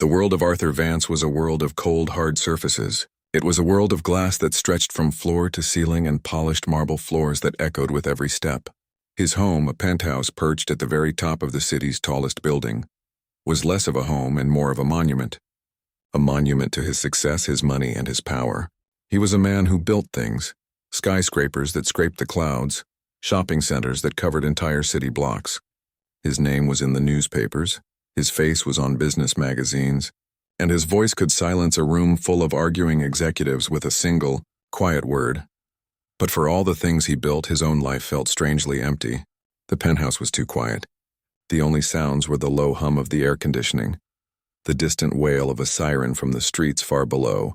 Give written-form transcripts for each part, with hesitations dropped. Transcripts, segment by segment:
The world of Arthur Vance was a world of cold, hard surfaces. It was a world of glass that stretched from floor to ceiling and polished marble floors that echoed with every step. His home, a penthouse perched at the very top of the city's tallest building, was less of a home and more of a monument. A monument to his success, his money, and his power. He was a man who built things, skyscrapers that scraped the clouds, shopping centers that covered entire city blocks. His name was in the newspapers, his face was on business magazines, and his voice could silence a room full of arguing executives with a single, quiet word. But for all the things he built, his own life felt strangely empty. The penthouse was too quiet. The only sounds were the low hum of the air conditioning, the distant wail of a siren from the streets far below,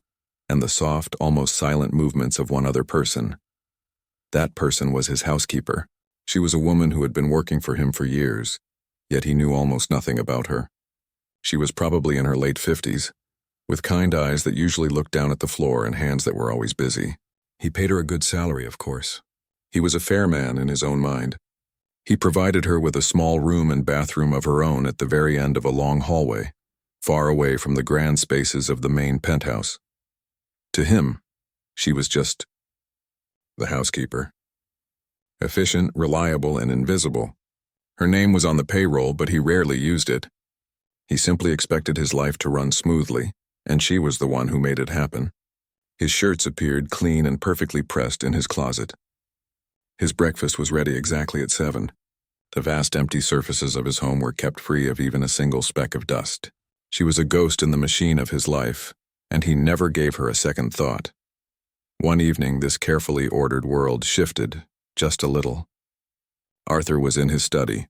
and the soft, almost silent movements of one other person. That person was his housekeeper. She was a woman who had been working for him for years, yet he knew almost nothing about her. She was probably in her late 50s, with kind eyes that usually looked down at the floor and hands that were always busy. He paid her a good salary, of course. He was a fair man in his own mind. He provided her with a small room and bathroom of her own at the very end of a long hallway, far away from the grand spaces of the main penthouse. To him, she was just the housekeeper. Efficient, reliable, and invisible. Her name was on the payroll, but he rarely used it. He simply expected his life to run smoothly, and she was the one who made it happen. His shirts appeared clean and perfectly pressed in his closet. His breakfast was ready exactly at 7. The vast empty surfaces of his home were kept free of even a single speck of dust. She was a ghost in the machine of his life, and he never gave her a second thought. One evening, this carefully ordered world shifted, just a little. Arthur was in his study,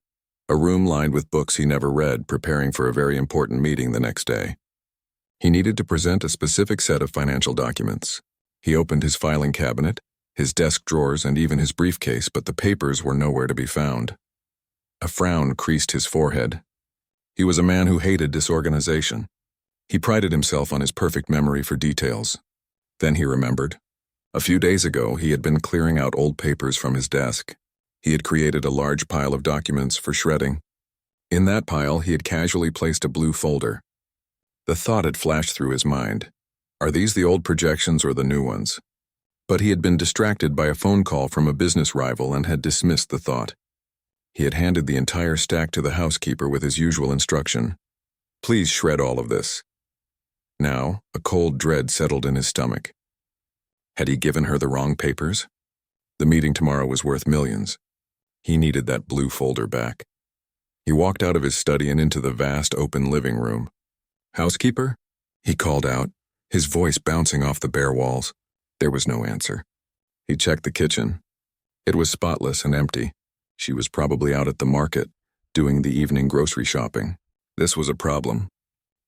a room lined with books he never read, preparing for a very important meeting the next day. He needed to present a specific set of financial documents. He opened his filing cabinet, his desk drawers, and even his briefcase, but the papers were nowhere to be found. A frown creased his forehead. He was a man who hated disorganization. He prided himself on his perfect memory for details. Then he remembered. A few days ago, he had been clearing out old papers from his desk. He had created a large pile of documents for shredding. In that pile, he had casually placed a blue folder. The thought had flashed through his mind. Are these the old projections or the new ones? But he had been distracted by a phone call from a business rival and had dismissed the thought. He had handed the entire stack to the housekeeper with his usual instruction. Please shred all of this. Now, a cold dread settled in his stomach. Had he given her the wrong papers? The meeting tomorrow was worth millions. He needed that blue folder back. He walked out of his study and into the vast open living room. Housekeeper? He called out, his voice bouncing off the bare walls. There was no answer. He checked the kitchen. It was spotless and empty. She was probably out at the market, doing the evening grocery shopping. This was a problem.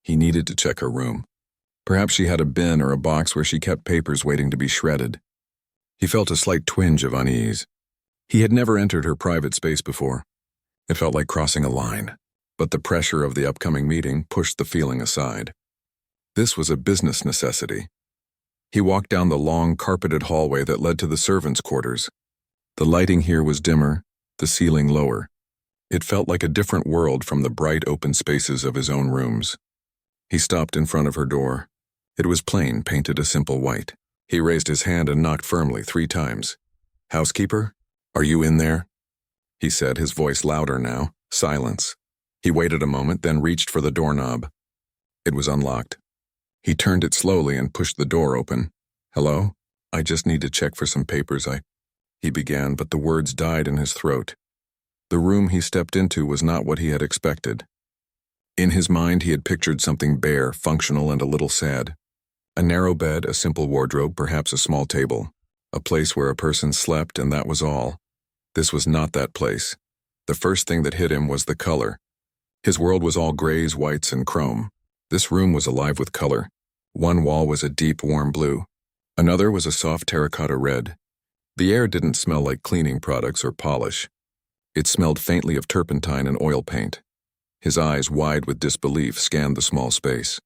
He needed to check her room. Perhaps she had a bin or a box where she kept papers waiting to be shredded. He felt a slight twinge of unease. He had never entered her private space before. It felt like crossing a line, but the pressure of the upcoming meeting pushed the feeling aside. This was a business necessity. He walked down the long, carpeted hallway that led to the servants' quarters. The lighting here was dimmer, the ceiling lower. It felt like a different world from the bright open spaces of his own rooms. He stopped in front of her door. It was plain, painted a simple white. He raised his hand and knocked firmly 3 times. Housekeeper? Are you in there? He said, his voice louder now. Silence. He waited a moment, then reached for the doorknob. It was unlocked. He turned it slowly and pushed the door open. Hello? I just need to check for some papers. He began, but the words died in his throat. The room he stepped into was not what he had expected. In his mind, he had pictured something bare, functional, and a little sad. A narrow bed, a simple wardrobe, perhaps a small table. A place where a person slept, and that was all. This was not that place. The first thing that hit him was the color. His world was all grays, whites, and chrome. This room was alive with color. One wall was a deep, warm blue. Another was a soft terracotta red. The air didn't smell like cleaning products or polish. It smelled faintly of turpentine and oil paint. His eyes, wide with disbelief, scanned the small space.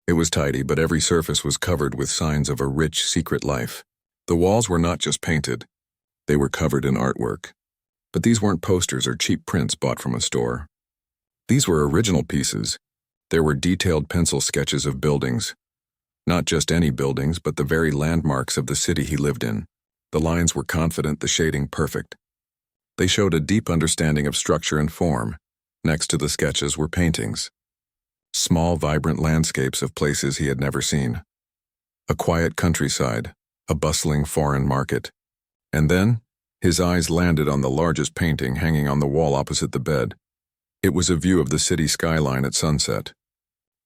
It was tidy, but every surface was covered with signs of a rich, secret life. The walls were not just painted. They were covered in artwork. But these weren't posters or cheap prints bought from a store. These were original pieces, There were detailed pencil sketches of buildings. Not just any buildings, but the very landmarks of the city he lived in. The lines were confident, the shading perfect. They showed a deep understanding of structure and form. Next to the sketches were paintings. Small, vibrant landscapes of places he had never seen. A quiet countryside, a bustling foreign market. And then, his eyes landed on the largest painting hanging on the wall opposite the bed. It was a view of the city skyline at sunset.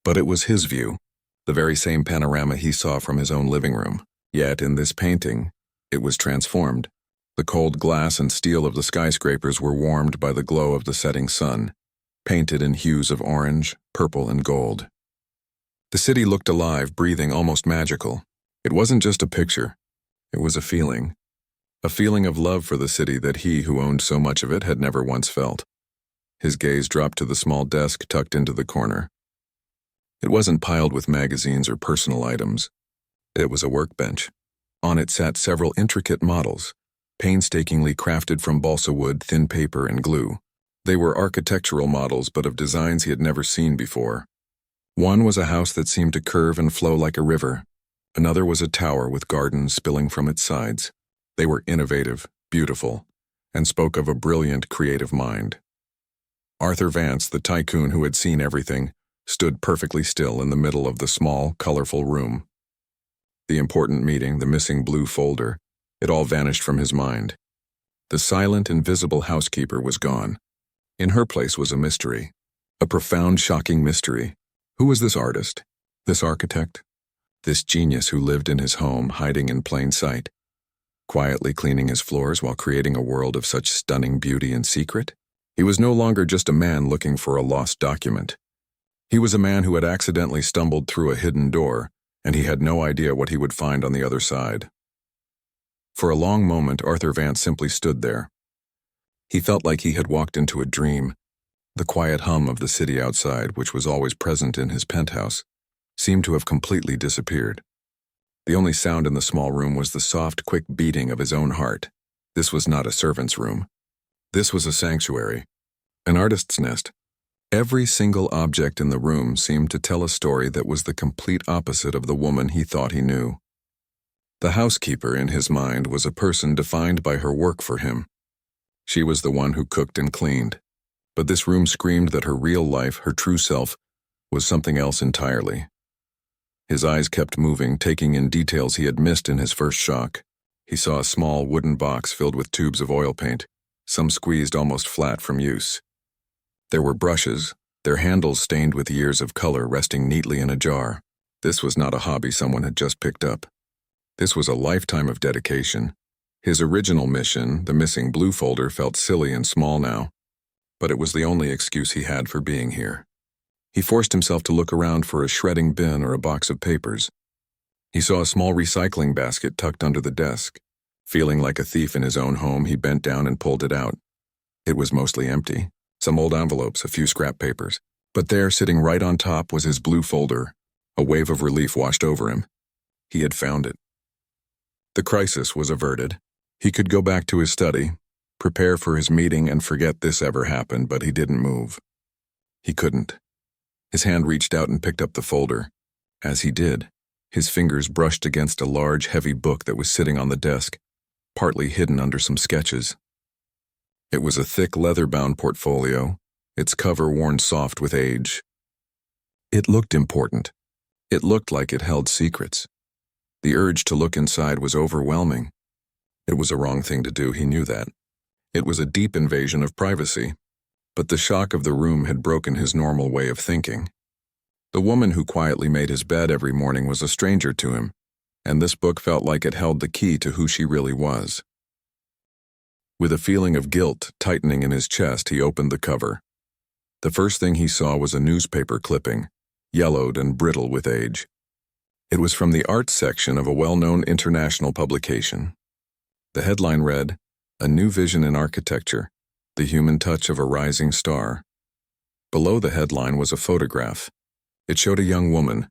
But it was his view, the very same panorama he saw from his own living room. Yet, in this painting, it was transformed. The cold glass and steel of the skyscrapers were warmed by the glow of the setting sun, painted in hues of orange, purple, and gold. The city looked alive, breathing, almost magical. It wasn't just a picture. It was a feeling of love for the city that he, who owned so much of it, had never once felt. His gaze dropped to the small desk tucked into the corner. It wasn't piled with magazines or personal items. It was a workbench. On it sat several intricate models, painstakingly crafted from balsa wood, thin paper, and glue. They were architectural models, but of designs he had never seen before. One was a house that seemed to curve and flow like a river. Another was a tower with gardens spilling from its sides. They were innovative, beautiful, and spoke of a brilliant, creative mind. Arthur Vance, the tycoon who had seen everything, stood perfectly still in the middle of the small, colorful room. The important meeting, the missing blue folder, it all vanished from his mind. The silent, invisible housekeeper was gone. In her place was a mystery. A profound, shocking mystery. Who was this artist? This architect? This genius who lived in his home, hiding in plain sight? Quietly cleaning his floors while creating a world of such stunning beauty and secret? He was no longer just a man looking for a lost document. He was a man who had accidentally stumbled through a hidden door, and he had no idea what he would find on the other side. For a long moment, Arthur Vance simply stood there. He felt like he had walked into a dream. The quiet hum of the city outside, which was always present in his penthouse, seemed to have completely disappeared. The only sound in the small room was the soft, quick beating of his own heart. This was not a servant's room. This was a sanctuary, an artist's nest. Every single object in the room seemed to tell a story that was the complete opposite of the woman he thought he knew. The housekeeper, in his mind, was a person defined by her work for him. She was the one who cooked and cleaned. But this room screamed that her real life, her true self, was something else entirely. His eyes kept moving, taking in details he had missed in his first shock. He saw a small wooden box filled with tubes of oil paint, some squeezed almost flat from use. There were brushes, their handles stained with years of color, resting neatly in a jar. This was not a hobby someone had just picked up. This was a lifetime of dedication. His original mission, the missing blue folder, felt silly and small now, but it was the only excuse he had for being here. He forced himself to look around for a shredding bin or a box of papers. He saw a small recycling basket tucked under the desk. Feeling like a thief in his own home, he bent down and pulled it out. It was mostly empty. Some old envelopes, a few scrap papers. But there, sitting right on top, was his blue folder. A wave of relief washed over him. He had found it. The crisis was averted. He could go back to his study, prepare for his meeting, and forget this ever happened, but he didn't move. He couldn't. His hand reached out and picked up the folder. As he did, his fingers brushed against a large, heavy book that was sitting on the desk, partly hidden under some sketches. It was a thick, leather-bound portfolio, its cover worn soft with age. It looked important. It looked like it held secrets. The urge to look inside was overwhelming. It was a wrong thing to do, he knew that. It was a deep invasion of privacy. But the shock of the room had broken his normal way of thinking. The woman who quietly made his bed every morning was a stranger to him, and this book felt like it held the key to who she really was. With a feeling of guilt tightening in his chest, he opened the cover. The first thing he saw was a newspaper clipping, yellowed and brittle with age. It was from the arts section of a well-known international publication. The headline read, "A New Vision in Architecture, the Human Touch of a Rising Star." Below the headline was a photograph. It showed a young woman,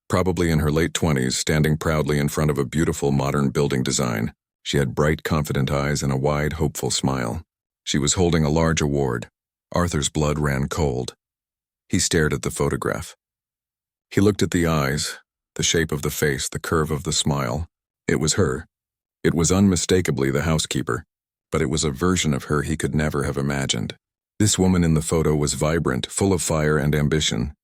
probably in her late 20s, standing proudly in front of a beautiful modern building design. She had bright, confident eyes and a wide, hopeful smile. She was holding a large award. Arthur's blood ran cold. He stared at the photograph. He looked at the eyes, the shape of the face, the curve of the smile. It was her. It was unmistakably the housekeeper, but it was a version of her he could never have imagined. This woman in the photo was vibrant, full of fire and ambition.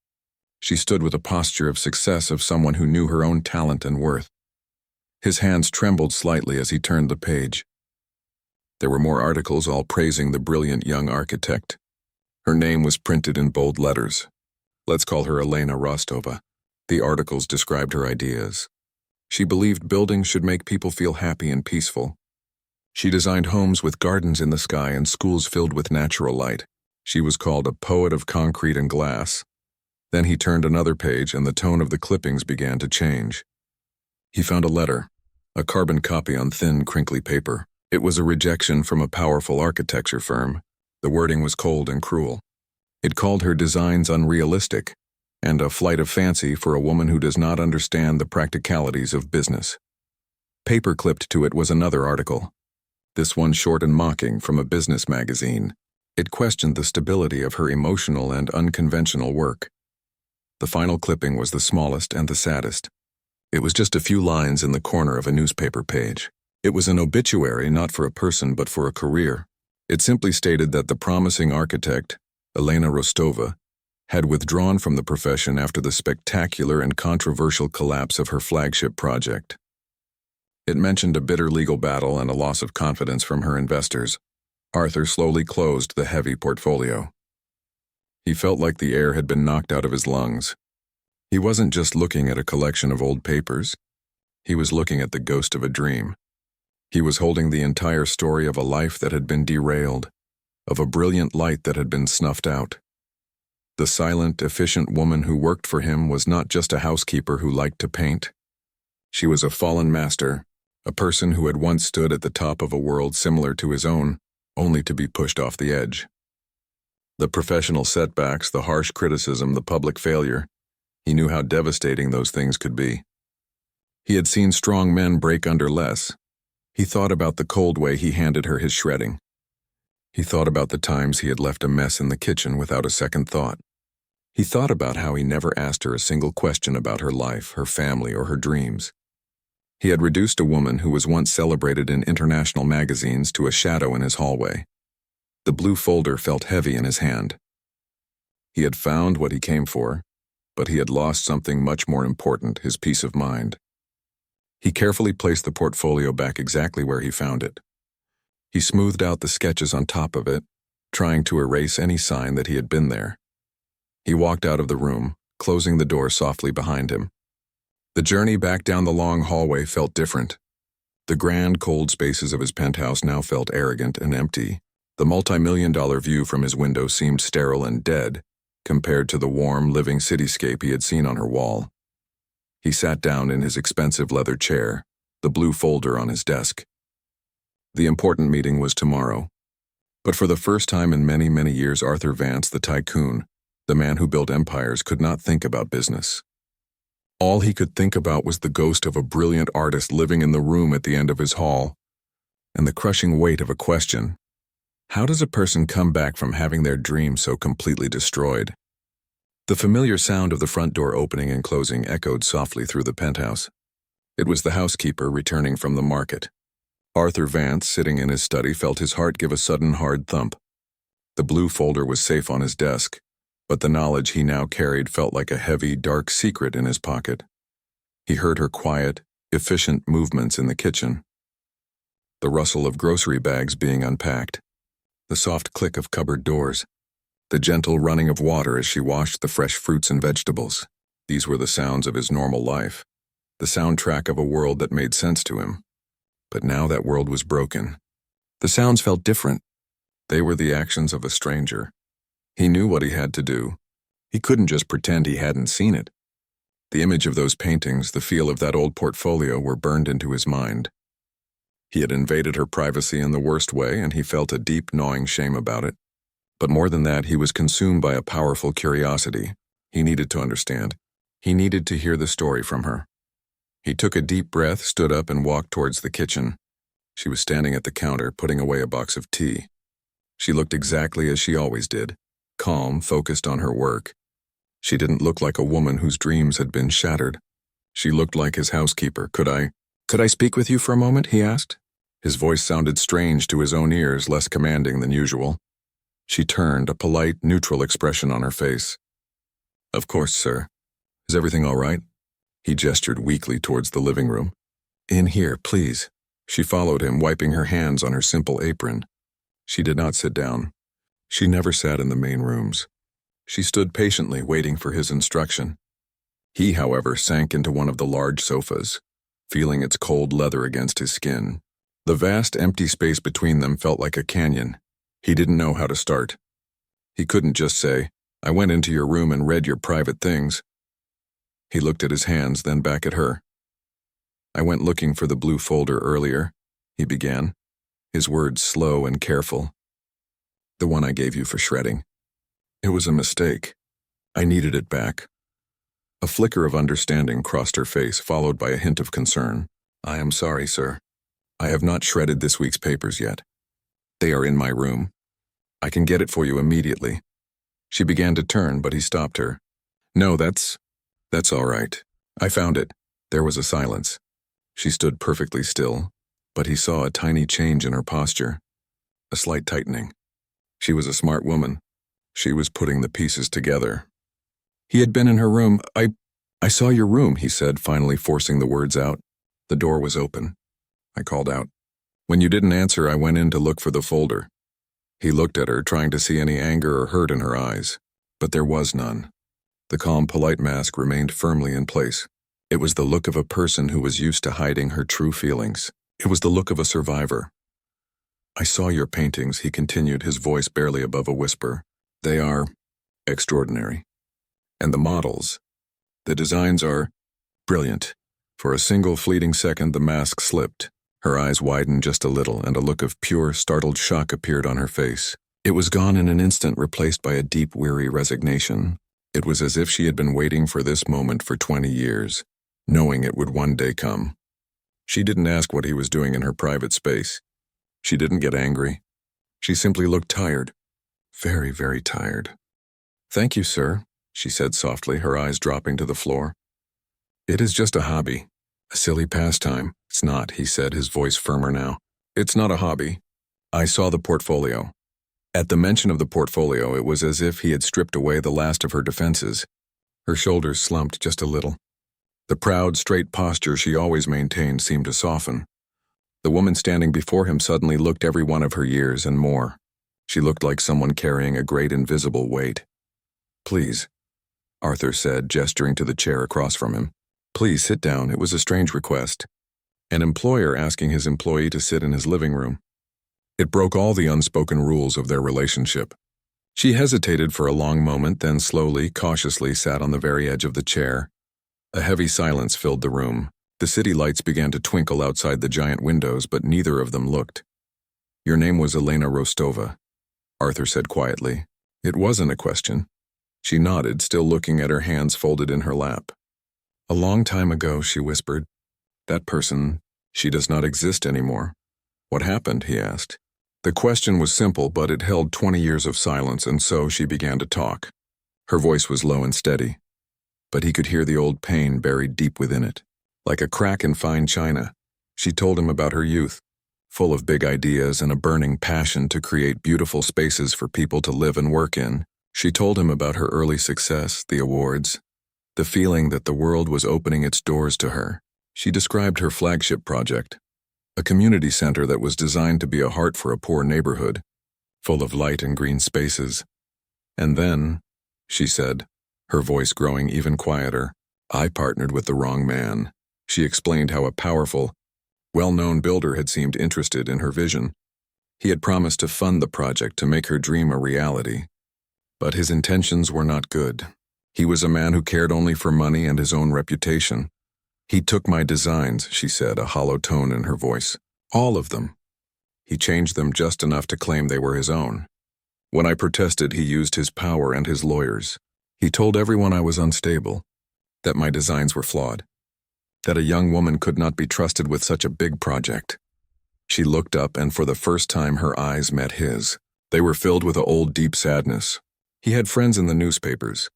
She stood with a posture of success of someone who knew her own talent and worth. His hands trembled slightly as he turned the page. There were more articles, all praising the brilliant young architect. Her name was printed in bold letters. Let's call her Elena Rostova. The articles described her ideas. She believed buildings should make people feel happy and peaceful. She designed homes with gardens in the sky and schools filled with natural light. She was called a poet of concrete and glass. Then he turned another page and the tone of the clippings began to change. He found a letter, a carbon copy on thin, crinkly paper. It was a rejection from a powerful architecture firm. The wording was cold and cruel. It called her designs unrealistic and a flight of fancy for a woman who does not understand the practicalities of business. Paper clipped to it was another article, this one short and mocking from a business magazine. It questioned the stability of her emotional and unconventional work. The final clipping was the smallest and the saddest. It was just a few lines in the corner of a newspaper page. It was an obituary not for a person but for a career. It simply stated that the promising architect, Elena Rostova, had withdrawn from the profession after the spectacular and controversial collapse of her flagship project. It mentioned a bitter legal battle and a loss of confidence from her investors. Arthur slowly closed the heavy portfolio. He felt like the air had been knocked out of his lungs. He wasn't just looking at a collection of old papers. He was looking at the ghost of a dream. He was holding the entire story of a life that had been derailed, of a brilliant light that had been snuffed out. The silent, efficient woman who worked for him was not just a housekeeper who liked to paint. She was a fallen master, a person who had once stood at the top of a world similar to his own, only to be pushed off the edge. The professional setbacks, the harsh criticism, the public failure, he knew how devastating those things could be. He had seen strong men break under less. He thought about the cold way he handed her his shredding. He thought about the times he had left a mess in the kitchen without a second thought. He thought about how he never asked her a single question about her life, her family, or her dreams. He had reduced a woman who was once celebrated in international magazines to a shadow in his hallway. The blue folder felt heavy in his hand. He had found what he came for, but he had lost something much more important, his peace of mind. He carefully placed the portfolio back exactly where he found it. He smoothed out the sketches on top of it, trying to erase any sign that he had been there. He walked out of the room, closing the door softly behind him. The journey back down the long hallway felt different. The grand, cold spaces of his penthouse now felt arrogant and empty. The multi-million-dollar view from his window seemed sterile and dead, compared to the warm, living cityscape he had seen on her wall. He sat down in his expensive leather chair, the blue folder on his desk. The important meeting was tomorrow. But for the first time in many, many years, Arthur Vance, the tycoon, the man who built empires, could not think about business. All he could think about was the ghost of a brilliant artist living in the room at the end of his hall, and the crushing weight of a question. How does a person come back from having their dream so completely destroyed? The familiar sound of the front door opening and closing echoed softly through the penthouse. It was the housekeeper returning from the market. Arthur Vance, sitting in his study, felt his heart give a sudden hard thump. The blue folder was safe on his desk, but the knowledge he now carried felt like a heavy, dark secret in his pocket. He heard her quiet, efficient movements in the kitchen. The rustle of grocery bags being unpacked. The soft click of cupboard doors. The gentle running of water as she washed the fresh fruits and vegetables. These were the sounds of his normal life, the soundtrack of a world that made sense to him. But now that world was broken. The sounds felt different. They were the actions of a stranger. He knew what he had to do. He couldn't just pretend he hadn't seen it. The image of those paintings, the feel of that old portfolio were burned into his mind. He had invaded her privacy in the worst way, and he felt a deep, gnawing shame about it. But more than that, he was consumed by a powerful curiosity. He needed to understand. He needed to hear the story from her. He took a deep breath, stood up, and walked towards the kitchen. She was standing at the counter, putting away a box of tea. She looked exactly as she always did, calm, focused on her work. She didn't look like a woman whose dreams had been shattered. She looked like his housekeeper. Could I speak with you for a moment?" he asked. His voice sounded strange to his own ears, less commanding than usual. She turned, a polite, neutral expression on her face. "Of course, sir. Is everything all right?" He gestured weakly towards the living room. "In here, please." She followed him, wiping her hands on her simple apron. She did not sit down. She never sat in the main rooms. She stood patiently, waiting for his instruction. He, however, sank into one of the large sofas, feeling its cold leather against his skin. The vast, empty space between them felt like a canyon. He didn't know how to start. He couldn't just say, "I went into your room and read your private things." He looked at his hands, then back at her. "I went looking for the blue folder earlier," he began, his words slow and careful. "The one I gave you for shredding. It was a mistake. I needed it back." A flicker of understanding crossed her face, followed by a hint of concern. "I am sorry, sir. I have not shredded this week's papers yet. They are in my room. I can get it for you immediately." She began to turn, but he stopped her. "No, that's all right. I found it." There was a silence. She stood perfectly still, but he saw a tiny change in her posture, a slight tightening. She was a smart woman. She was putting the pieces together. He had been in her room. I saw your room," he said, finally forcing the words out. "The door was open. I called out. When you didn't answer, I went in to look for the folder." He looked at her, trying to see any anger or hurt in her eyes, but there was none. The calm, polite mask remained firmly in place. It was the look of a person who was used to hiding her true feelings. It was the look of a survivor. "I saw your paintings," he continued, his voice barely above a whisper. "They are extraordinary. And the models, the designs are brilliant." For a single fleeting second, the mask slipped. Her eyes widened just a little, and a look of pure, startled shock appeared on her face. It was gone in an instant, replaced by a deep, weary resignation. It was as if she had been waiting for this moment for 20 years, knowing it would one day come. She didn't ask what he was doing in her private space. She didn't get angry. She simply looked tired. Very, very tired. "Thank you, sir," she said softly, her eyes dropping to the floor. "It is just a hobby, a silly pastime." "It's not," he said, his voice firmer now. "It's not a hobby. I saw the portfolio." At the mention of the portfolio, it was as if he had stripped away the last of her defenses. Her shoulders slumped just a little. The proud, straight posture she always maintained seemed to soften. The woman standing before him suddenly looked every one of her years and more. She looked like someone carrying a great invisible weight. "Please," Arthur said, gesturing to the chair across from him. "Please sit down." It was a strange request. An employer asking his employee to sit in his living room. It broke all the unspoken rules of their relationship. She hesitated for a long moment, then slowly, cautiously sat on the very edge of the chair. A heavy silence filled the room. The city lights began to twinkle outside the giant windows, but neither of them looked. "Your name was Elena Rostova," Arthur said quietly. It wasn't a question. She nodded, still looking at her hands folded in her lap. "A long time ago," she whispered. "That person, she does not exist anymore." "What happened?" he asked. The question was simple, but it held 20 years of silence, and so she began to talk. Her voice was low and steady, but he could hear the old pain buried deep within it. Like a crack in fine china, she told him about her youth, full of big ideas and a burning passion to create beautiful spaces for people to live and work in. She told him about her early success, the awards, the feeling that the world was opening its doors to her. She described her flagship project, a community center that was designed to be a heart for a poor neighborhood, full of light and green spaces. "And then," she said, her voice growing even quieter, "I partnered with the wrong man." She explained how a powerful, well-known builder had seemed interested in her vision. He had promised to fund the project to make her dream a reality. But his intentions were not good. He was a man who cared only for money and his own reputation. "He took my designs," she said, a hollow tone in her voice. "All of them. He changed them just enough to claim they were his own. When I protested, he used his power and his lawyers. He told everyone I was unstable, that my designs were flawed, that a young woman could not be trusted with such a big project." She looked up, and for the first time her eyes met his. They were filled with an old, deep sadness. He had friends in the newspapers.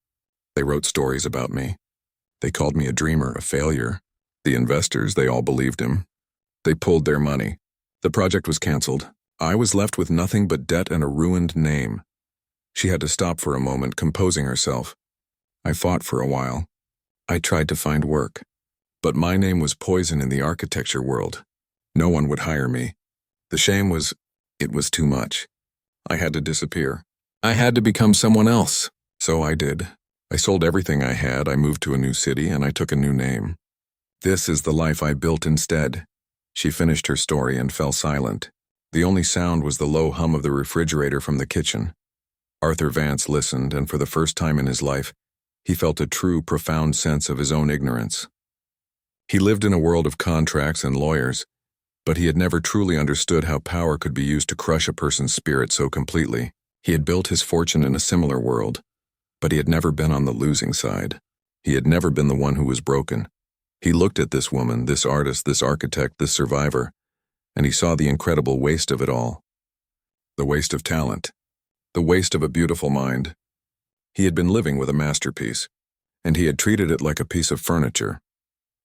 They wrote stories about me. They called me a dreamer, a failure. The investors, they all believed him. They pulled their money. The project was canceled. I was left with nothing but debt and a ruined name. She had to stop for a moment, composing herself. I fought for a while. I tried to find work. But my name was poison in the architecture world. No one would hire me. The shame was, it was too much. I had to disappear. I had to become someone else. So I did. I sold everything I had, I moved to a new city, and I took a new name. This is the life I built instead. She finished her story and fell silent. The only sound was the low hum of the refrigerator from the kitchen. Arthur Vance listened, and for the first time in his life, he felt a true, profound sense of his own ignorance. He lived in a world of contracts and lawyers, but he had never truly understood how power could be used to crush a person's spirit so completely. He had built his fortune in a similar world, but he had never been on the losing side. He had never been the one who was broken. He looked at this woman, this artist, this architect, this survivor, and he saw the incredible waste of it all. The waste of talent. The waste of a beautiful mind. He had been living with a masterpiece, and he had treated it like a piece of furniture.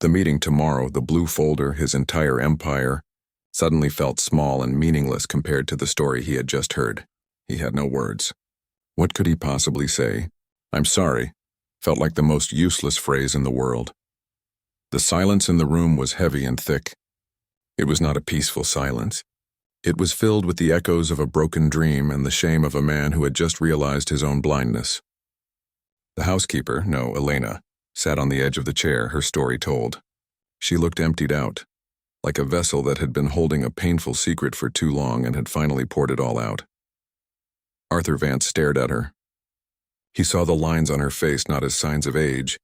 The meeting tomorrow, the blue folder, his entire empire, suddenly felt small and meaningless compared to the story he had just heard. He had no words. What could he possibly say? "I'm sorry," felt like the most useless phrase in the world. The silence in the room was heavy and thick. It was not a peaceful silence. It was filled with the echoes of a broken dream and the shame of a man who had just realized his own blindness. The housekeeper, no, Elena, sat on the edge of the chair, her story told. She looked emptied out, like a vessel that had been holding a painful secret for too long and had finally poured it all out. Arthur Vance stared at her. He saw the lines on her face not as signs of age,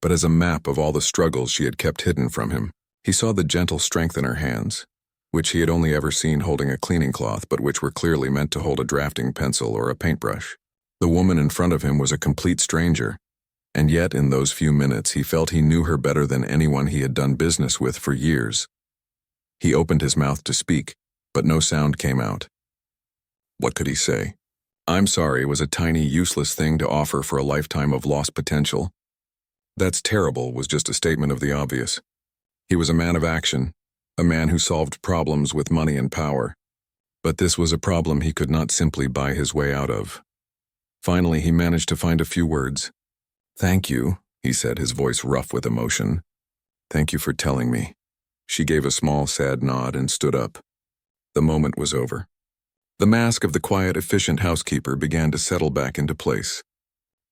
but as a map of all the struggles she had kept hidden from him. He saw the gentle strength in her hands, which he had only ever seen holding a cleaning cloth, but which were clearly meant to hold a drafting pencil or a paintbrush. The woman in front of him was a complete stranger, and yet in those few minutes he felt he knew her better than anyone he had done business with for years. He opened his mouth to speak, but no sound came out. What could he say? "I'm sorry" was a tiny, useless thing to offer for a lifetime of lost potential. "That's terrible" was just a statement of the obvious. He was a man of action, a man who solved problems with money and power. But this was a problem he could not simply buy his way out of. Finally, he managed to find a few words. "Thank you," he said, his voice rough with emotion. "Thank you for telling me." She gave a small, sad nod and stood up. The moment was over. The mask of the quiet, efficient housekeeper began to settle back into place.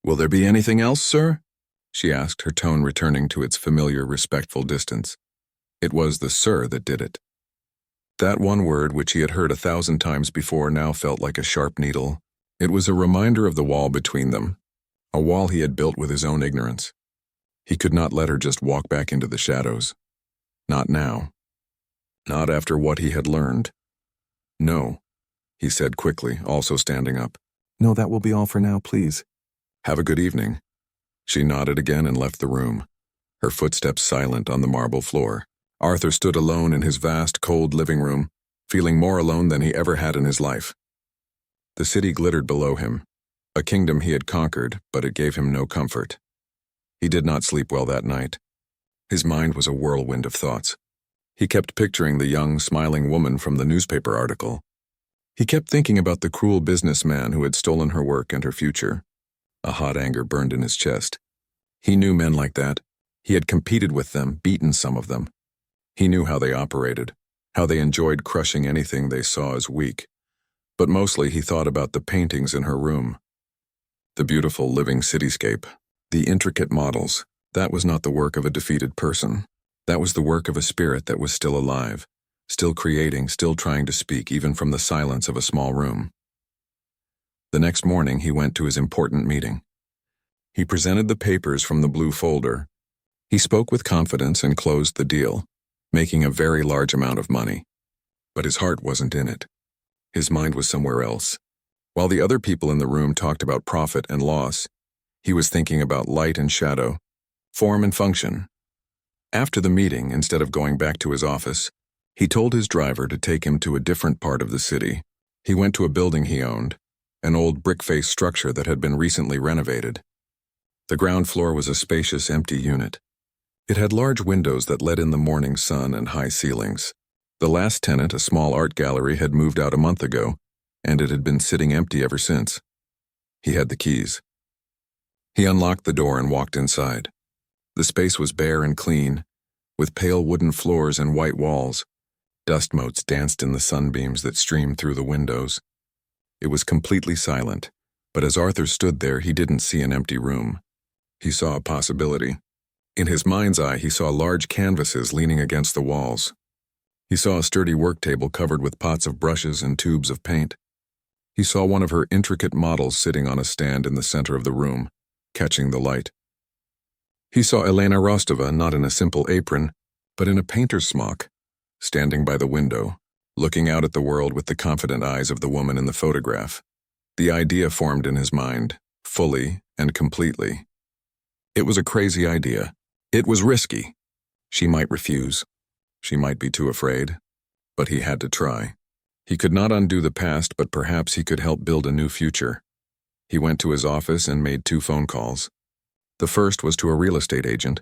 "Will there be anything else, sir?" she asked, her tone returning to its familiar, respectful distance. It was the "sir" that did it. That one word, which he had heard 1,000 times before, now felt like a sharp needle. It was a reminder of the wall between them, a wall he had built with his own ignorance. He could not let her just walk back into the shadows. Not now. Not after what he had learned. "No," he said quickly, also standing up. "No, that will be all for now, please." "Have a good evening." She nodded again and left the room, her footsteps silent on the marble floor. Arthur stood alone in his vast, cold living room, feeling more alone than he ever had in his life. The city glittered below him, a kingdom he had conquered, but it gave him no comfort. He did not sleep well that night. His mind was a whirlwind of thoughts. He kept picturing the young, smiling woman from the newspaper article. He kept thinking about the cruel businessman who had stolen her work and her future. A hot anger burned in his chest. He knew men like that. He had competed with them, beaten some of them. He knew how they operated, how they enjoyed crushing anything they saw as weak. But mostly he thought about the paintings in her room. The beautiful living cityscape, the intricate models, that was not the work of a defeated person. That was the work of a spirit that was still alive, still creating, still trying to speak, even from the silence of a small room. The next morning he went to his important meeting. He presented the papers from the blue folder. He spoke with confidence and closed the deal, making a very large amount of money. But his heart wasn't in it. His mind was somewhere else. While the other people in the room talked about profit and loss, he was thinking about light and shadow, form and function. After the meeting, instead of going back to his office, he told his driver to take him to a different part of the city. He went to a building he owned, an old brick-faced structure that had been recently renovated. The ground floor was a spacious, empty unit. It had large windows that let in the morning sun and high ceilings. The last tenant, a small art gallery, had moved out a month ago, and it had been sitting empty ever since. He had the keys. He unlocked the door and walked inside. The space was bare and clean, with pale wooden floors and white walls. Dust motes danced in the sunbeams that streamed through the windows. It was completely silent, but as Arthur stood there, he didn't see an empty room. He saw a possibility. In his mind's eye, he saw large canvases leaning against the walls. He saw a sturdy work table covered with pots of brushes and tubes of paint. He saw one of her intricate models sitting on a stand in the center of the room, catching the light. He saw Elena Rostova not in a simple apron, but in a painter's smock, standing by the window, looking out at the world with the confident eyes of the woman in the photograph. The idea formed in his mind, fully and completely. It was a crazy idea. It was risky. She might refuse. She might be too afraid. But he had to try. He could not undo the past, but perhaps he could help build a new future. He went to his office and made 2 phone calls. The first was to a real estate agent,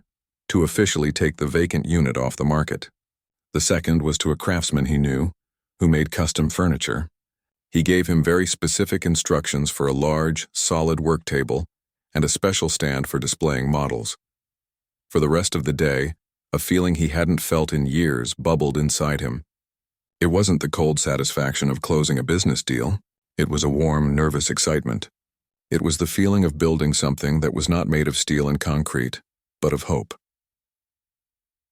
to officially take the vacant unit off the market. The second was to a craftsman he knew, who made custom furniture. He gave him very specific instructions for a large, solid work table and a special stand for displaying models. For the rest of the day, a feeling he hadn't felt in years bubbled inside him. It wasn't the cold satisfaction of closing a business deal. It was a warm, nervous excitement. It was the feeling of building something that was not made of steel and concrete, but of hope.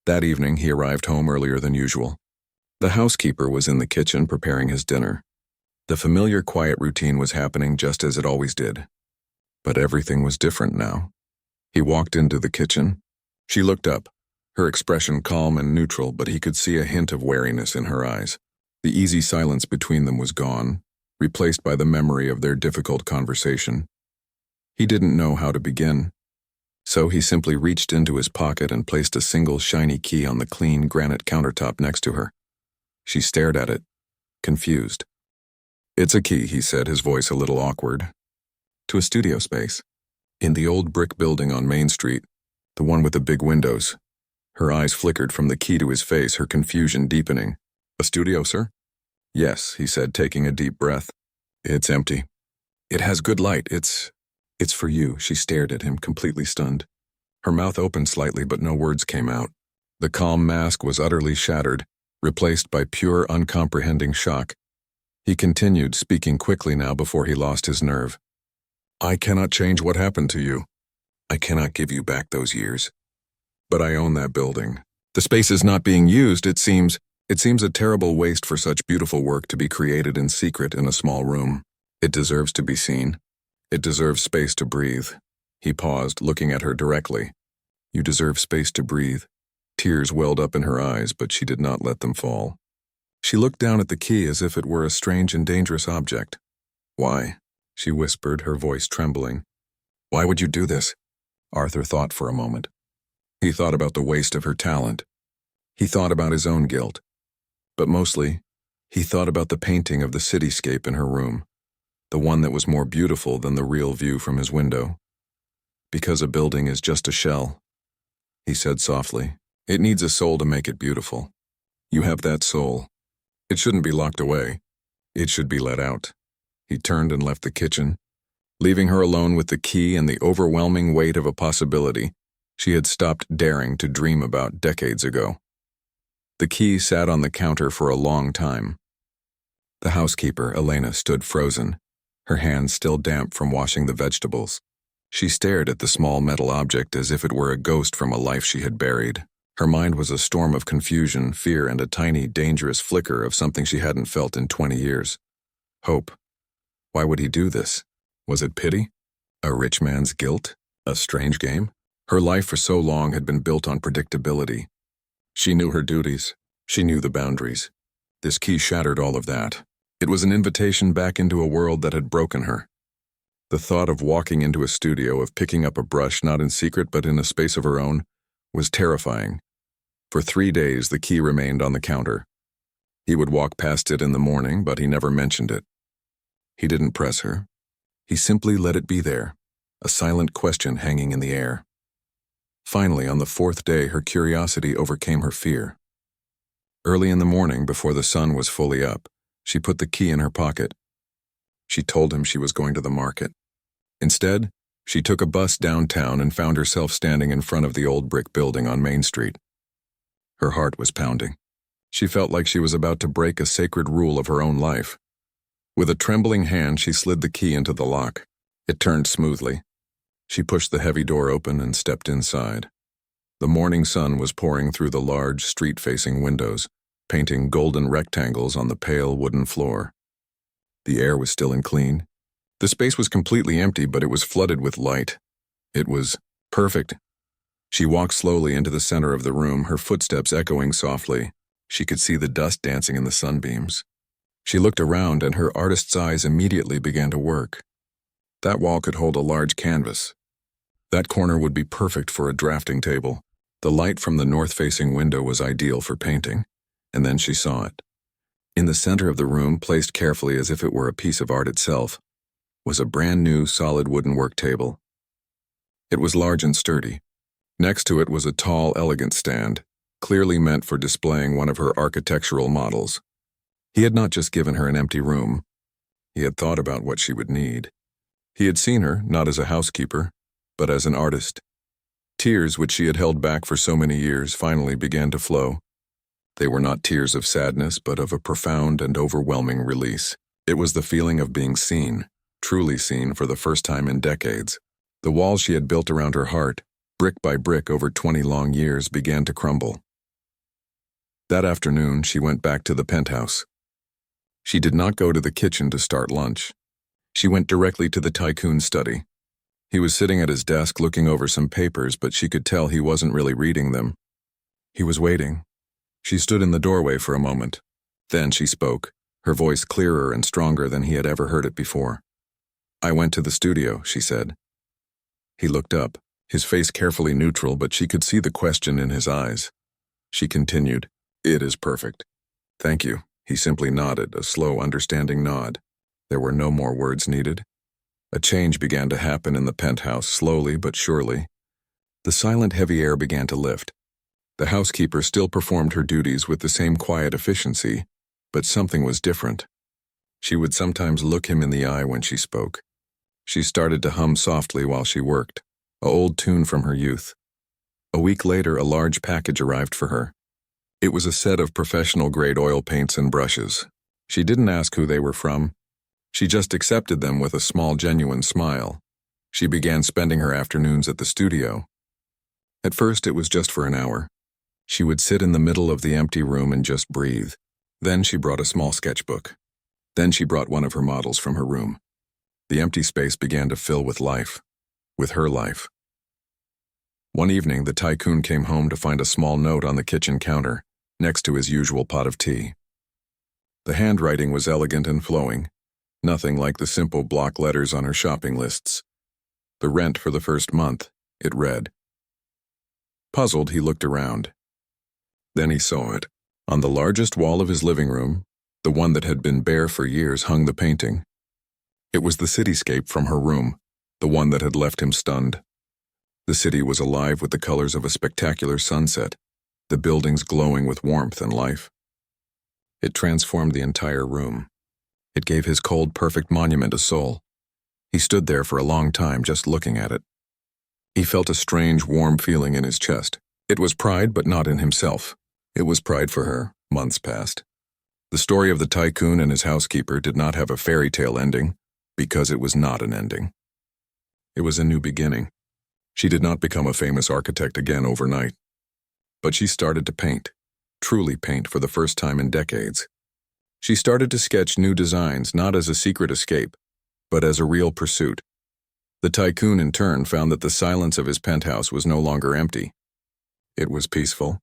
That evening, he arrived home earlier than usual. The housekeeper was in the kitchen preparing his dinner. The familiar quiet routine was happening just as it always did. But everything was different now. He walked into the kitchen. She looked up, her expression calm and neutral, but he could see a hint of wariness in her eyes. The easy silence between them was gone, replaced by the memory of their difficult conversation. He didn't know how to begin. So he simply reached into his pocket and placed a single shiny key on the clean granite countertop next to her. She stared at it, confused. "It's a key," he said, his voice a little awkward. "To a studio space. In the old brick building on Main Street, the one with the big windows." Her eyes flickered from the key to his face, her confusion deepening. "A studio, sir?" "Yes," he said, taking a deep breath. "It's empty. It has good light. It's for you." She stared at him, completely stunned. Her mouth opened slightly, but no words came out. The calm mask was utterly shattered, replaced by pure, uncomprehending shock. He continued, speaking quickly now before he lost his nerve. "I cannot change what happened to you. I cannot give you back those years. But I own that building. The space is not being used. It seems a terrible waste for such beautiful work to be created in secret in a small room. It deserves to be seen. It deserves space to breathe." He paused, looking at her directly. "You deserve space to breathe." Tears welled up in her eyes, but she did not let them fall. She looked down at the key as if it were a strange and dangerous object. "Why?" she whispered, her voice trembling. "Why would you do this?" Arthur thought for a moment. He thought about the waste of her talent. He thought about his own guilt. But mostly, he thought about the painting of the cityscape in her room, the one that was more beautiful than the real view from his window. "Because a building is just a shell," he said softly. "It needs a soul to make it beautiful. You have that soul. It shouldn't be locked away. It should be let out." He turned and left the kitchen, leaving her alone with the key and the overwhelming weight of a possibility she had stopped daring to dream about decades ago. The key sat on the counter for a long time. The housekeeper, Elena, stood frozen, her hands still damp from washing the vegetables. She stared at the small metal object as if it were a ghost from a life she had buried. Her mind was a storm of confusion, fear, and a tiny, dangerous flicker of something she hadn't felt in 20 years. Hope. Why would he do this? Was it pity? A rich man's guilt? A strange game? Her life for so long had been built on predictability. She knew her duties. She knew the boundaries. This key shattered all of that. It was an invitation back into a world that had broken her. The thought of walking into a studio, of picking up a brush, not in secret but in a space of her own, was terrifying. For 3 days, the key remained on the counter. He would walk past it in the morning, but he never mentioned it. He didn't press her. He simply let it be there, a silent question hanging in the air. Finally, on the fourth day, her curiosity overcame her fear. Early in the morning, before the sun was fully up, she put the key in her pocket. She told him she was going to the market. Instead, she took a bus downtown and found herself standing in front of the old brick building on Main Street. Her heart was pounding. She felt like she was about to break a sacred rule of her own life. With a trembling hand, she slid the key into the lock. It turned smoothly. She pushed the heavy door open and stepped inside. The morning sun was pouring through the large, street-facing windows, painting golden rectangles on the pale wooden floor. The air was still and clean. The space was completely empty, but it was flooded with light. It was perfect. She walked slowly into the center of the room, her footsteps echoing softly. She could see the dust dancing in the sunbeams. She looked around, and her artist's eyes immediately began to work. That wall could hold a large canvas. That corner would be perfect for a drafting table. The light from the north-facing window was ideal for painting. And then she saw it. In the center of the room, placed carefully as if it were a piece of art itself, was a brand-new solid wooden work table. It was large and sturdy. Next to it was a tall, elegant stand, clearly meant for displaying one of her architectural models. He had not just given her an empty room. He had thought about what she would need. He had seen her, not as a housekeeper, but as an artist. Tears, which she had held back for so many years, finally began to flow. They were not tears of sadness, but of a profound and overwhelming release. It was the feeling of being seen, truly seen for the first time in decades. The walls she had built around her heart, brick by brick over 20 long years, began to crumble. That afternoon, she went back to the penthouse. She did not go to the kitchen to start lunch. She went directly to the tycoon's study. He was sitting at his desk looking over some papers, but she could tell he wasn't really reading them. He was waiting. She stood in the doorway for a moment. Then she spoke, her voice clearer and stronger than he had ever heard it before. "I went to the studio," she said. He looked up, his face carefully neutral, but she could see the question in his eyes. She continued, "It is perfect." "Thank you." He simply nodded, a slow, understanding nod. There were no more words needed. A change began to happen in the penthouse, slowly but surely. The silent, heavy air began to lift. The housekeeper still performed her duties with the same quiet efficiency, but something was different. She would sometimes look him in the eye when she spoke. She started to hum softly while she worked, an old tune from her youth. A week later, a large package arrived for her. It was a set of professional-grade oil paints and brushes. She didn't ask who they were from. She just accepted them with a small, genuine smile. She began spending her afternoons at the studio. At first, it was just for an hour. She would sit in the middle of the empty room and just breathe. Then she brought a small sketchbook. Then she brought one of her models from her room. The empty space began to fill with life, with her life. One evening, the tycoon came home to find a small note on the kitchen counter, next to his usual pot of tea. The handwriting was elegant and flowing, nothing like the simple block letters on her shopping lists. The rent for the first month, it read. Puzzled, he looked around. Then he saw it. On the largest wall of his living room, the one that had been bare for years, hung the painting. It was the cityscape from her room, the one that had left him stunned. The city was alive with the colors of a spectacular sunset, the buildings glowing with warmth and life. It transformed the entire room. It gave his cold, perfect monument a soul. He stood there for a long time just looking at it. He felt a strange, warm feeling in his chest. It was pride, but not in himself. It was pride for her. Months passed. The story of the tycoon and his housekeeper did not have a fairy tale ending, because it was not an ending. It was a new beginning. She did not become a famous architect again overnight. But she started to paint, truly paint for the first time in decades. She started to sketch new designs, not as a secret escape, but as a real pursuit. The tycoon, in turn, found that the silence of his penthouse was no longer empty. It was peaceful.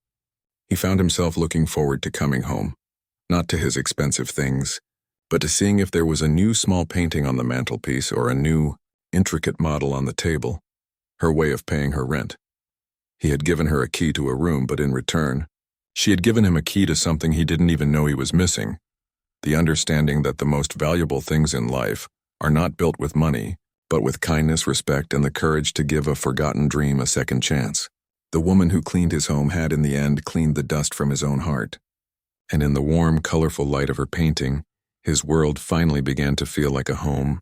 He found himself looking forward to coming home, not to his expensive things, but to seeing if there was a new small painting on the mantelpiece or a new, intricate model on the table, her way of paying her rent. He had given her a key to a room, but in return, she had given him a key to something he didn't even know he was missing. The understanding that the most valuable things in life are not built with money, but with kindness, respect, and the courage to give a forgotten dream a second chance. The woman who cleaned his home had in the end cleaned the dust from his own heart. And in the warm, colorful light of her painting, his world finally began to feel like a home,